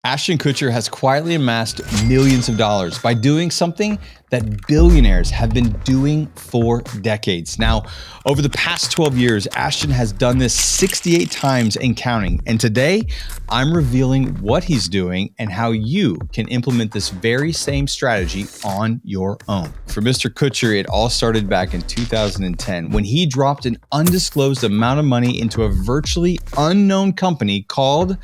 Ashton Kutcher has quietly amassed millions of dollars by doing something that billionaires have been doing for decades. Now, over the past 12 years, Ashton has done this 68 times and counting. And today, I'm revealing what he's doing and how you can implement this very same strategy on your own. For Mr. Kutcher, it all started back in 2010 when he dropped an undisclosed amount of money into a virtually unknown company called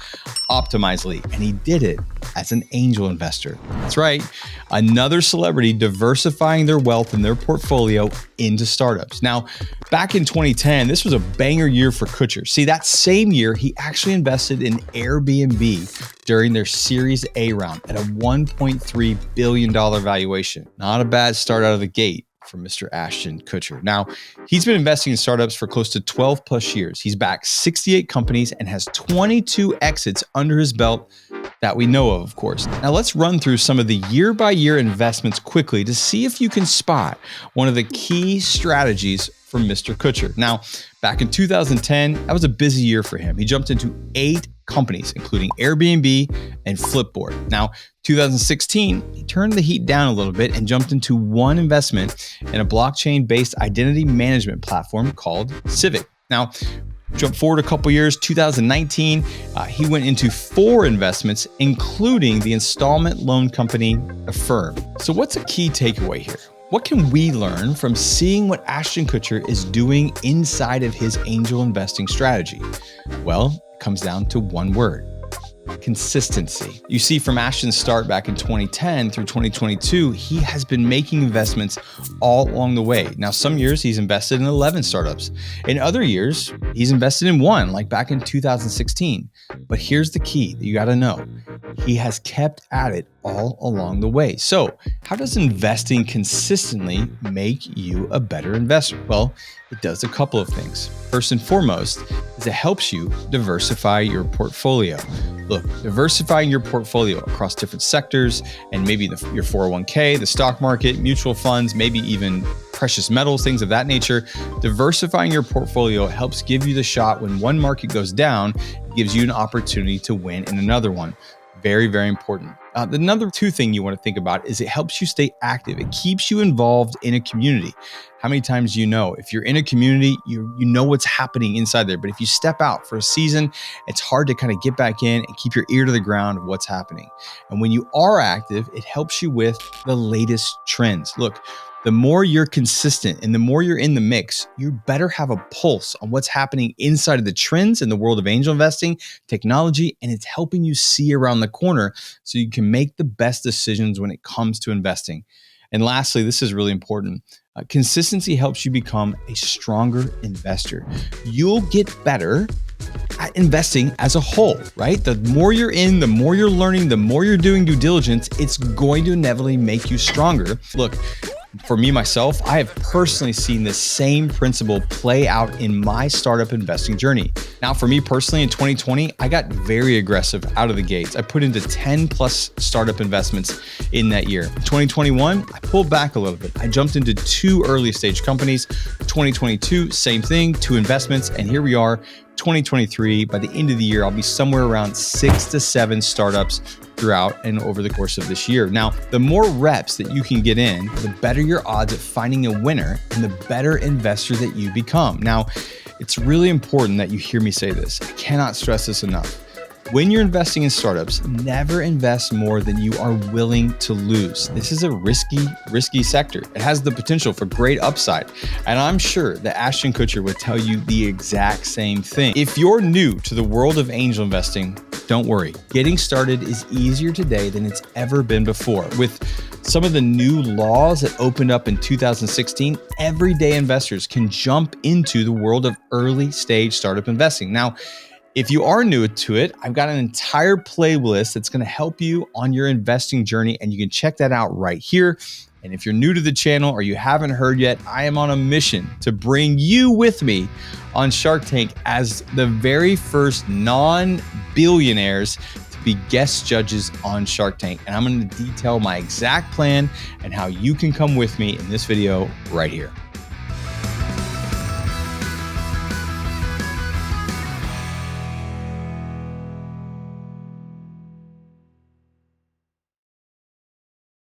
Optimizely, and he did it as an angel investor. That's right, another celebrity diversifying their wealth and their portfolio into startups. Now, back in 2010, this was a banger year for Kutcher. See, that same year, he actually invested in Airbnb during their Series A round at a $1.3 billion valuation. Not a bad start out of the gate for Mr. Ashton Kutcher. Now, he's been investing in startups for close to 12 plus years. He's backed 68 companies and has 22 exits under his belt that we know of course. Now let's run through some of the year-by-year investments quickly to see if you can spot one of the key strategies from Mr. Kutcher. Now, back in 2010, that was a busy year for him. He jumped into 8 companies, including Airbnb and Flipboard. Now, 2016, he turned the heat down a little bit and jumped into one investment in a blockchain-based identity management platform called Civic. Now, jump forward a couple years, 2019, he went into 4 investments, including the installment loan company Affirm. So what's a key takeaway here? What can we learn from seeing what Ashton Kutcher is doing inside of his angel investing strategy? Well, it comes down to one word: consistency. You see, from Ashton's start back in 2010 through 2022, he has been making investments all along the way. Now, some years he's invested in 11 startups. In other years, he's invested in 1, like back in 2016. But here's the key that you got to know. He has kept at it all along the way. So how does investing consistently make you a better investor? Well, it does a couple of things. First and foremost is it helps you diversify your portfolio. Look, diversifying your portfolio across different sectors and maybe your 401k, the stock market, mutual funds, maybe even precious metals, things of that nature. Diversifying your portfolio helps give you the shot when one market goes down, it gives you an opportunity to win in another one. Very, very important. The number 2 thing you want to think about is it helps you stay active. It keeps you involved in a community. How many times do you know if you're in a community, you know what's happening inside there. But if you step out for a season, it's hard to kind of get back in and keep your ear to the ground of what's happening. And when you are active, it helps you with the latest trends. Look, the more you're consistent and the more you're in the mix, you better have a pulse on what's happening inside of the trends in the world of angel investing, technology, and it's helping you see around the corner so you can make the best decisions when it comes to investing. And lastly, this is really important. Consistency helps you become a stronger investor. You'll get better at investing as a whole, right? The more you're in, the more you're learning, the more you're doing due diligence, it's going to inevitably make you stronger. Look, for me, myself, I have personally seen this same principle play out in my startup investing journey. Now, for me personally, in 2020, I got very aggressive out of the gates. I put into 10 plus startup investments in that year. 2021, I pulled back a little bit. I jumped into 2 early stage companies. 2022, same thing, 2 investments. And here we are, 2023. By the end of the year, I'll be somewhere around 6 to 7 startups throughout and over the course of this year. Now, the more reps that you can get in, the better your odds at finding a winner and the better investor that you become. Now, it's really important that you hear me say this. I cannot stress this enough. When you're investing in startups, never invest more than you are willing to lose. This is a risky sector. It has the potential for great upside. And I'm sure that Ashton Kutcher would tell you the exact same thing. If you're new to the world of angel investing, don't worry. Getting started is easier today than it's ever been before. With some of the new laws that opened up in 2016, everyday investors can jump into the world of early stage startup investing. Now, if you are new to it, I've got an entire playlist that's going to help you on your investing journey, and you can check that out right here. And if you're new to the channel or you haven't heard yet, I am on a mission to bring you with me on Shark Tank as the very first non-billionaires to be guest judges on Shark Tank. And I'm going to detail my exact plan and how you can come with me in this video right here.